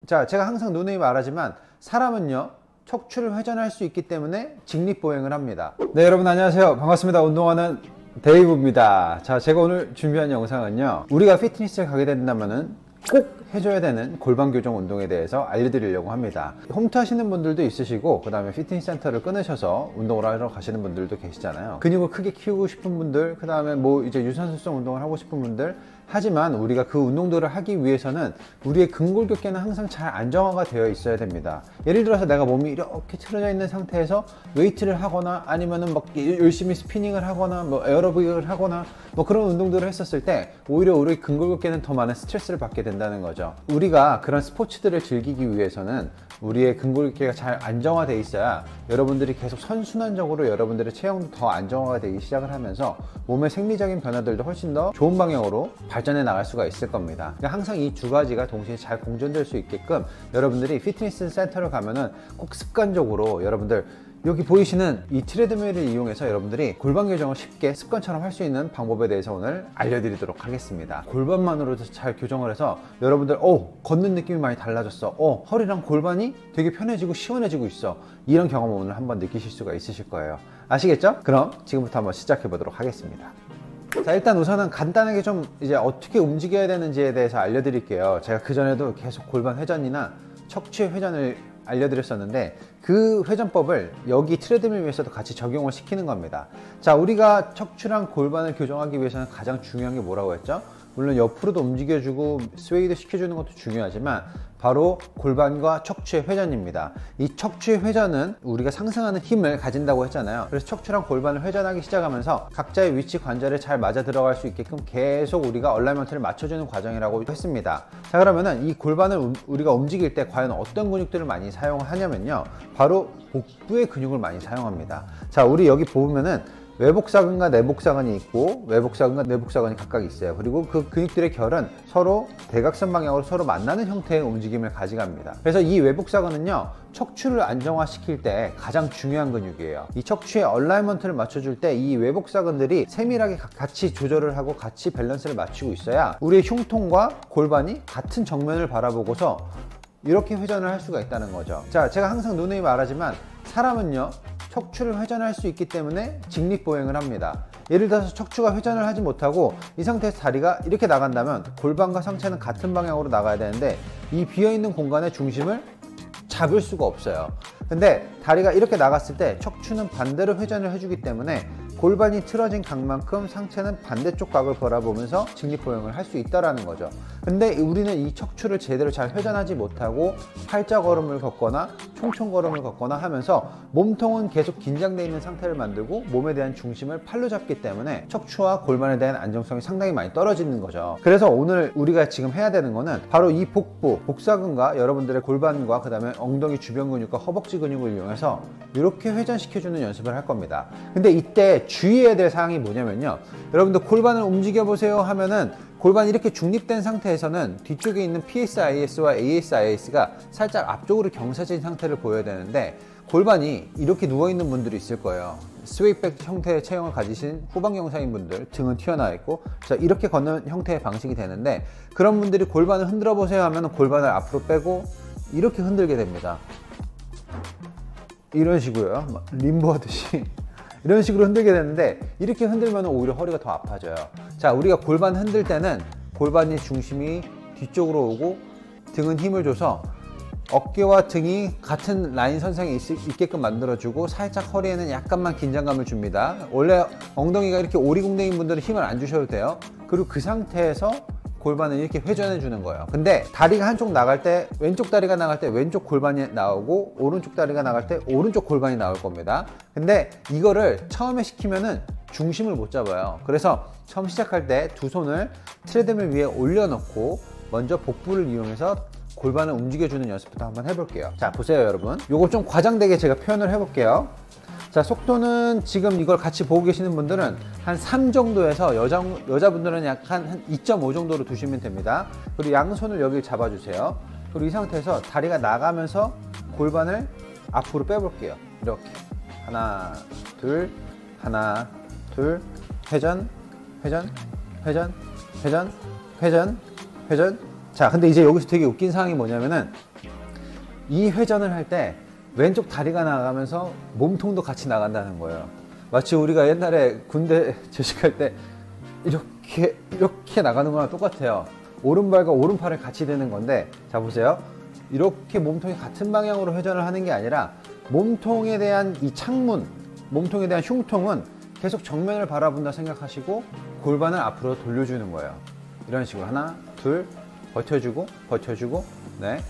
자, 제가 항상 누누이 말하지만 사람은요 척추를 회전할 수 있기 때문에 직립보행을 합니다. 네, 여러분 안녕하세요. 반갑습니다. 운동하는 데이브입니다. 자, 제가 오늘 준비한 영상은요, 우리가 피트니스를 가게 된다면은 꼭 해줘야 되는 골반 교정 운동에 대해서 알려드리려고 합니다. 홈트 하시는 분들도 있으시고, 그 다음에 피트니스 센터를 끊으셔서 운동을 하러 가시는 분들도 계시잖아요. 근육을 크게 키우고 싶은 분들, 그 다음에 뭐 이제 유산소성 운동을 하고 싶은 분들, 하지만 우리가 그 운동들을 하기 위해서는 우리의 근골격계는 항상 잘 안정화가 되어 있어야 됩니다. 예를 들어서 내가 몸이 이렇게 틀어져 있는 상태에서 웨이트를 하거나 아니면은 막 열심히 스피닝을 하거나 뭐 에어로빅을 하거나 뭐 그런 운동들을 했었을 때 오히려 우리 근골격계는 더 많은 스트레스를 받게 된다는 거죠. 우리가 그런 스포츠들을 즐기기 위해서는 우리의 근골격계가 잘 안정화되어 있어야 여러분들이 계속 선순환적으로 여러분들의 체형도 더 안정화가 되기 시작을 하면서 몸의 생리적인 변화들도 훨씬 더 좋은 방향으로 발전해 나갈 수가 있을 겁니다. 그러니까 항상 이 두 가지가 동시에 잘 공존될 수 있게끔 여러분들이 피트니스 센터를 가면은 꼭 습관적으로 여러분들 여기 보이시는 이 트레드밀을 이용해서 여러분들이 골반 교정을 쉽게 습관처럼 할 수 있는 방법에 대해서 오늘 알려드리도록 하겠습니다. 골반만으로도 잘 교정을 해서 여러분들 걷는 느낌이 많이 달라졌어, 허리랑 골반이 되게 편해지고 시원해지고 있어, 이런 경험을 오늘 한번 느끼실 수가 있으실 거예요. 아시겠죠? 그럼 지금부터 한번 시작해 보도록 하겠습니다. 자, 일단 우선은 간단하게 좀 이제 어떻게 움직여야 되는지에 대해서 알려드릴게요. 제가 그전에도 계속 골반 회전이나 척추의 회전을 알려드렸었는데 그 회전법을 여기 트레드밀 위에서도 같이 적용을 시키는 겁니다. 자, 우리가 척추랑 골반을 교정하기 위해서는 가장 중요한 게 뭐라고 했죠? 물론 옆으로도 움직여주고 스웨이도 시켜주는 것도 중요하지만 바로 골반과 척추의 회전입니다. 이 척추의 회전은 우리가 상승하는 힘을 가진다고 했잖아요. 그래서 척추랑 골반을 회전하기 시작하면서 각자의 위치 관절에 잘 맞아 들어갈 수 있게끔 계속 우리가 얼라이먼트를 맞춰주는 과정이라고 했습니다. 자, 그러면은 이 골반을 우리가 움직일 때 과연 어떤 근육들을 많이 사용하냐면요, 바로 복부의 근육을 많이 사용합니다. 자, 우리 여기 보면은 외복사근과 내복사근이 있고 외복사근과 내복사근이 각각 있어요. 그리고 그 근육들의 결은 서로 대각선 방향으로 서로 만나는 형태의 움직임을 가져갑니다. 그래서 이 외복사근은요, 척추를 안정화시킬 때 가장 중요한 근육이에요. 이 척추의 얼라이먼트를 맞춰줄 때 이 외복사근들이 세밀하게 같이 조절을 하고 같이 밸런스를 맞추고 있어야 우리의 흉통과 골반이 같은 정면을 바라보고서 이렇게 회전을 할 수가 있다는 거죠. 자, 제가 항상 누누이 말하지만 사람은요 척추를 회전할 수 있기 때문에 직립보행을 합니다. 예를 들어서 척추가 회전을 하지 못하고 이 상태에서 다리가 이렇게 나간다면 골반과 상체는 같은 방향으로 나가야 되는데 이 비어있는 공간의 중심을 잡을 수가 없어요. 근데 다리가 이렇게 나갔을 때 척추는 반대로 회전을 해주기 때문에 골반이 틀어진 각만큼 상체는 반대쪽 각을 바라보면서 직립보행을 할 수 있다는 거죠. 근데 우리는 이 척추를 제대로 잘 회전하지 못하고 팔자걸음을 걷거나 총총걸음을 걷거나 하면서 몸통은 계속 긴장되어 있는 상태를 만들고 몸에 대한 중심을 팔로 잡기 때문에 척추와 골반에 대한 안정성이 상당히 많이 떨어지는 거죠. 그래서 오늘 우리가 지금 해야 되는 거는 바로 이 복부, 복사근과 여러분들의 골반과 그 다음에 엉덩이 주변 근육과 허벅지 근육을 이용해서 이렇게 회전시켜주는 연습을 할 겁니다. 근데 이때 주의해야 될 사항이 뭐냐면요, 여러분들 골반을 움직여 보세요 하면은 골반이 이렇게 중립된 상태에서는 뒤쪽에 있는 PSIS와 ASIS가 살짝 앞쪽으로 경사진 상태를 보여야 되는데 골반이 이렇게 누워있는 분들이 있을 거예요. 스웨이백 형태의 체형을 가지신 후방경사인 분들, 등은 튀어나와 있고, 자, 이렇게 걷는 형태의 방식이 되는데 그런 분들이 골반을 흔들어 보세요 하면 골반을 앞으로 빼고 이렇게 흔들게 됩니다. 이런 식으로요, 림보 하듯이 이런 식으로 흔들게 되는데 이렇게 흔들면 오히려 허리가 더 아파져요. 자, 우리가 골반 흔들 때는 골반의 중심이 뒤쪽으로 오고 등은 힘을 줘서 어깨와 등이 같은 라인 선상에 있게끔 만들어주고 살짝 허리에는 약간만 긴장감을 줍니다. 원래 엉덩이가 이렇게 오리궁뎅인 분들은 힘을 안 주셔도 돼요. 그리고 그 상태에서 골반을 이렇게 회전해 주는 거예요. 근데 다리가 한쪽 나갈 때 왼쪽 다리가 나갈 때 왼쪽 골반이 나오고 오른쪽 다리가 나갈 때 오른쪽 골반이 나올 겁니다. 근데 이거를 처음에 시키면은 중심을 못 잡아요. 그래서 처음 시작할 때 두 손을 트레드밀 위에 올려놓고 먼저 복부를 이용해서 골반을 움직여주는 연습부터 한번 해볼게요. 자, 보세요 여러분, 요거 좀 과장되게 제가 표현을 해볼게요. 자, 속도는 지금 이걸 같이 보고 계시는 분들은 한 3 정도에서 여자분들은 약간 한 2.5 정도로 두시면 됩니다. 그리고 양손을 여기 잡아주세요. 그리고 이 상태에서 다리가 나가면서 골반을 앞으로 빼볼게요. 이렇게 하나 둘 하나 둘, 회전 회전 회전 회전 회전 회전. 자, 근데 이제 여기서 되게 웃긴 상황이 뭐냐면은 이 회전을 할 때 왼쪽 다리가 나가면서 몸통도 같이 나간다는 거예요. 마치 우리가 옛날에 군대 재직할 때 이렇게 나가는 거랑 똑같아요. 오른발과 오른팔을 같이 드는 건데, 자 보세요. 이렇게 몸통이 같은 방향으로 회전을 하는 게 아니라 몸통에 대한 이 창문, 몸통에 대한 흉통은 계속 정면을 바라본다 생각하시고 골반을 앞으로 돌려주는 거예요. 이런 식으로 하나, 둘, 버텨주고 버텨주고, 네,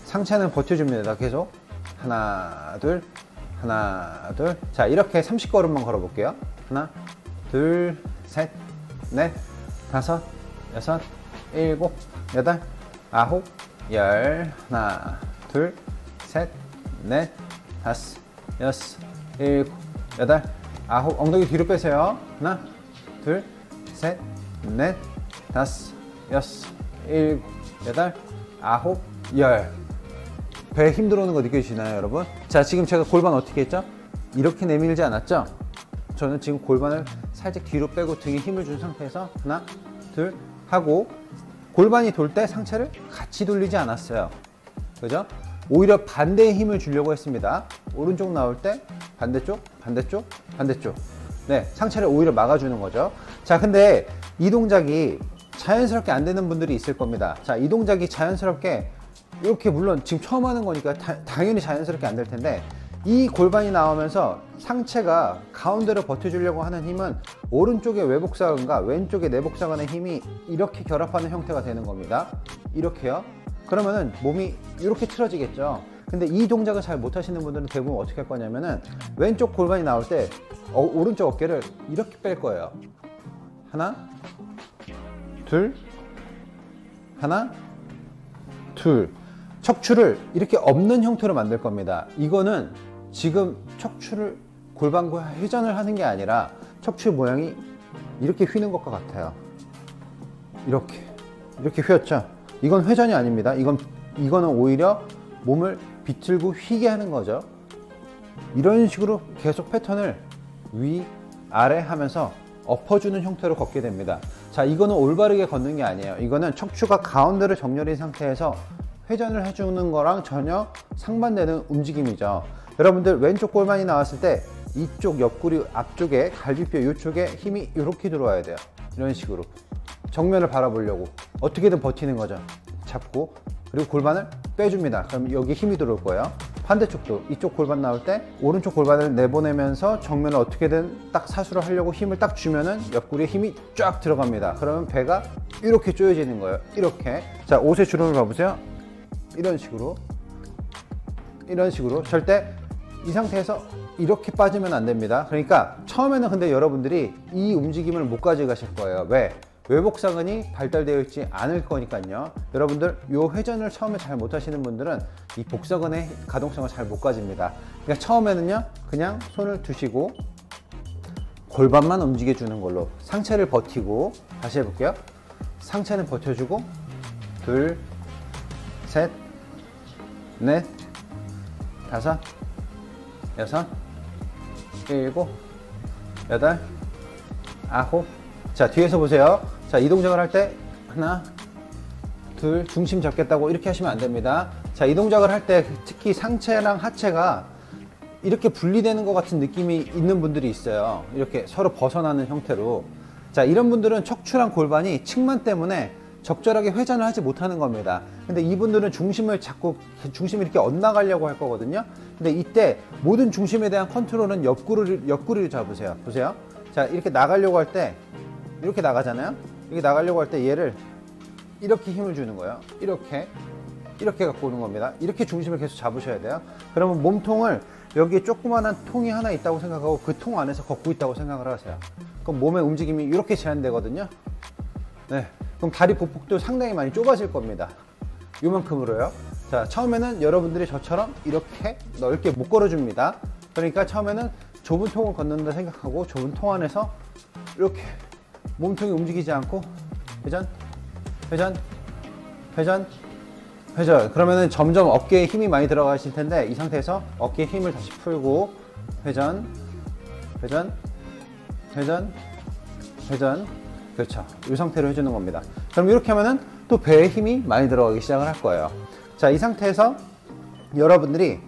상체는 버텨줍니다. 계속 하나, 둘, 하나, 둘. 자, 이렇게 30걸음만 걸어볼게요. 하나, 둘, 셋, 넷, 다섯, 여섯, 일곱, 여덟, 아홉, 열. 하나, 둘, 셋, 넷, 다섯, 여섯, 일곱, 여덟, 아홉. 엉덩이 뒤로 빼세요. 하나, 둘, 셋, 넷, 다섯, 여섯, 일곱, 여덟, 아홉, 열. 배에 힘 들어오는 거 느껴지시나요, 여러분? 자, 지금 제가 골반 어떻게 했죠? 이렇게 내밀지 않았죠? 저는 지금 골반을 살짝 뒤로 빼고 등에 힘을 준 상태에서 하나, 둘 하고, 골반이 돌 때 상체를 같이 돌리지 않았어요. 그죠? 오히려 반대에 힘을 주려고 했습니다. 오른쪽 나올 때 반대쪽, 반대쪽, 반대쪽. 네, 상체를 오히려 막아주는 거죠. 자, 근데 이 동작이 자연스럽게 안 되는 분들이 있을 겁니다. 자, 이 동작이 자연스럽게 이렇게, 물론 지금 처음 하는 거니까 당연히 자연스럽게 안 될 텐데, 이 골반이 나오면서 상체가 가운데로 버텨주려고 하는 힘은 오른쪽의 외복사근과 왼쪽의 내복사근의 힘이 이렇게 결합하는 형태가 되는 겁니다. 이렇게요. 그러면은 몸이 이렇게 틀어지겠죠. 근데 이 동작을 잘 못하시는 분들은 대부분 어떻게 할 거냐면은 왼쪽 골반이 나올 때 오른쪽 어깨를 이렇게 뺄 거예요. 하나, 둘, 하나, 둘. 척추를 이렇게 없는 형태로 만들 겁니다. 이거는 지금 척추를 골반과 회전을 하는 게 아니라 척추 모양이 이렇게 휘는 것과 같아요. 이렇게 휘었죠. 이건 회전이 아닙니다. 이거는 오히려 몸을 비틀고 휘게 하는 거죠. 이런 식으로 계속 패턴을 위, 아래 하면서 엎어주는 형태로 걷게 됩니다. 자, 이거는 올바르게 걷는 게 아니에요. 이거는 척추가 가운데로 정렬인 상태에서 회전을 해주는 거랑 전혀 상반되는 움직임이죠. 여러분들 왼쪽 골반이 나왔을 때 이쪽 옆구리 앞쪽에 갈비뼈 이쪽에 힘이 이렇게 들어와야 돼요. 이런 식으로 정면을 바라보려고 어떻게든 버티는 거죠. 잡고, 그리고 골반을 빼줍니다. 그럼 여기 힘이 들어올 거예요. 반대쪽도 이쪽 골반 나올 때 오른쪽 골반을 내보내면서 정면을 어떻게든 딱 사수를 하려고 힘을 딱 주면은 옆구리에 힘이 쫙 들어갑니다. 그러면 배가 이렇게 조여지는 거예요. 이렇게. 자, 옷의 주름을 봐보세요. 이런 식으로 절대 이 상태에서 이렇게 빠지면 안 됩니다. 그러니까 처음에는 근데 여러분들이 이 움직임을 못 가져가실 거예요. 왜? 외복사근이 발달되어 있지 않을 거니까요. 여러분들 이 회전을 처음에 잘 못하시는 분들은 이 복사근의 가동성을 잘 못 가집니다. 그러니까 처음에는요, 그냥 손을 두시고 골반만 움직여 주는 걸로 상체를 버티고, 다시 해볼게요. 상체는 버텨주고, 둘, 셋, 넷, 다섯, 여섯, 일곱, 여덟, 아홉. 자, 뒤에서 보세요. 자, 이 동작을 할 때 하나, 둘, 중심 잡겠다고 이렇게 하시면 안 됩니다. 자, 이 동작을 할 때 특히 상체랑 하체가 이렇게 분리되는 것 같은 느낌이 있는 분들이 있어요. 이렇게 서로 벗어나는 형태로. 자, 이런 분들은 척추랑 골반이 측만 때문에 적절하게 회전을 하지 못하는 겁니다. 근데 이분들은 중심을 이렇게 엇나가려고 할 거거든요. 근데 이때 모든 중심에 대한 컨트롤은 옆구리를 잡으세요. 보세요. 자, 이렇게 나가려고 할 때 이렇게 나가잖아요. 이렇게 나가려고 할 때 얘를 이렇게 힘을 주는 거예요. 이렇게 갖고 오는 겁니다. 이렇게 중심을 계속 잡으셔야 돼요. 그러면 몸통을, 여기에 조그만한 통이 하나 있다고 생각하고 그 통 안에서 걷고 있다고 생각을 하세요. 그럼 몸의 움직임이 이렇게 제한되거든요. 네. 그럼 다리 보폭도 상당히 많이 좁아질 겁니다. 요만큼으로요. 자, 처음에는 여러분들이 저처럼 이렇게 넓게 못 걸어줍니다. 그러니까 처음에는 좁은 통을 걷는다 생각하고 좁은 통 안에서 이렇게 몸통이 움직이지 않고 회전, 회전, 회전, 회전. 그러면은 점점 어깨에 힘이 많이 들어가실 텐데, 이 상태에서 어깨에 힘을 다시 풀고 회전, 회전, 회전, 회전. 그렇죠. 이 상태로 해주는 겁니다. 그럼 이렇게 하면은 또 배에 힘이 많이 들어가기 시작을 할 거예요. 자, 이 상태에서 여러분들이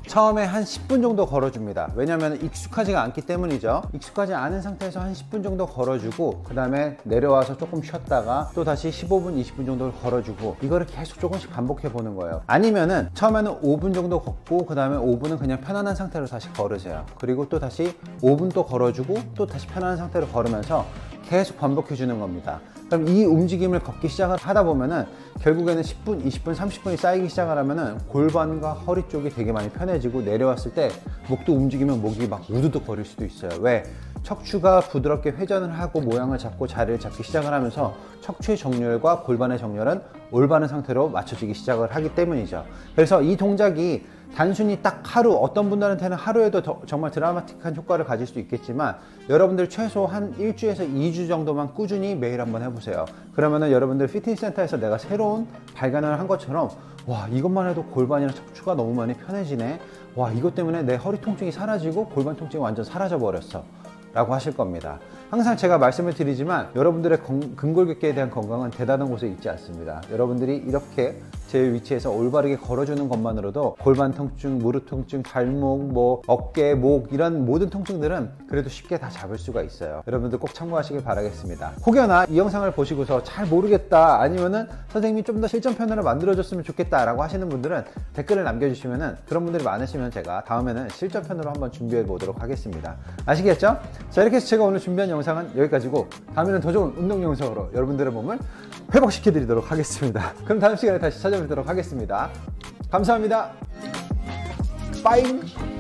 처음에 한 10분 정도 걸어줍니다. 왜냐하면 익숙하지가 않기 때문이죠. 익숙하지 않은 상태에서 한 10분 정도 걸어주고 그 다음에 내려와서 조금 쉬었다가 또 다시 15분, 20분 정도를 걸어주고 이거를 계속 조금씩 반복해 보는 거예요. 아니면은 처음에는 5분 정도 걷고 그 다음에 5분은 그냥 편안한 상태로 다시 걸으세요. 그리고 또 다시 5분 또 걸어주고 또 다시 편안한 상태로 걸으면서 계속 반복해 주는 겁니다. 그럼 이 움직임을 걷기 시작을 하다 보면은 결국에는 10분, 20분, 30분이 쌓이기 시작을 하면은 골반과 허리 쪽이 되게 많이 편해지고 내려왔을 때 목도 움직이면 목이 막 우두둑 거릴 수도 있어요. 왜? 척추가 부드럽게 회전을 하고 모양을 잡고 자리를 잡기 시작을 하면서 척추의 정렬과 골반의 정렬은 올바른 상태로 맞춰지기 시작을 하기 때문이죠. 그래서 이 동작이 단순히 딱 하루, 어떤 분들한테는 하루에도 정말 드라마틱한 효과를 가질 수 있겠지만 여러분들 최소 한 1주에서 2주 정도만 꾸준히 매일 한번 해보세요. 그러면은 여러분들 피트니스 센터에서 내가 새로운 발견을 한 것처럼 와, 이것만 해도 골반이나 척추가 너무 많이 편해지네. 와, 이것 때문에 내 허리 통증이 사라지고 골반 통증이 완전 사라져 버렸어 라고 하실 겁니다. 항상 제가 말씀을 드리지만 여러분들의 근골격계에 대한 건강은 대단한 곳에 있지 않습니다. 여러분들이 이렇게 제 위치에서 올바르게 걸어주는 것만으로도 골반 통증, 무릎 통증, 발목, 뭐 어깨, 목 이런 모든 통증들은 그래도 쉽게 다 잡을 수가 있어요. 여러분들 꼭 참고하시길 바라겠습니다. 혹여나 이 영상을 보시고서 잘 모르겠다, 아니면은 선생님이 좀 더 실전편으로 만들어줬으면 좋겠다 라고 하시는 분들은 댓글을 남겨주시면은, 그런 분들이 많으시면 제가 다음에는 실전편으로 한번 준비해 보도록 하겠습니다. 아시겠죠? 자, 이렇게 해서 제가 오늘 준비한 영상은 여기까지고 다음에는 더 좋은 운동 영상으로 여러분들의 몸을 회복시켜 드리도록 하겠습니다. 그럼 다음 시간에 다시 찾아뵙도록 하겠습니다. 감사합니다. 빠잉.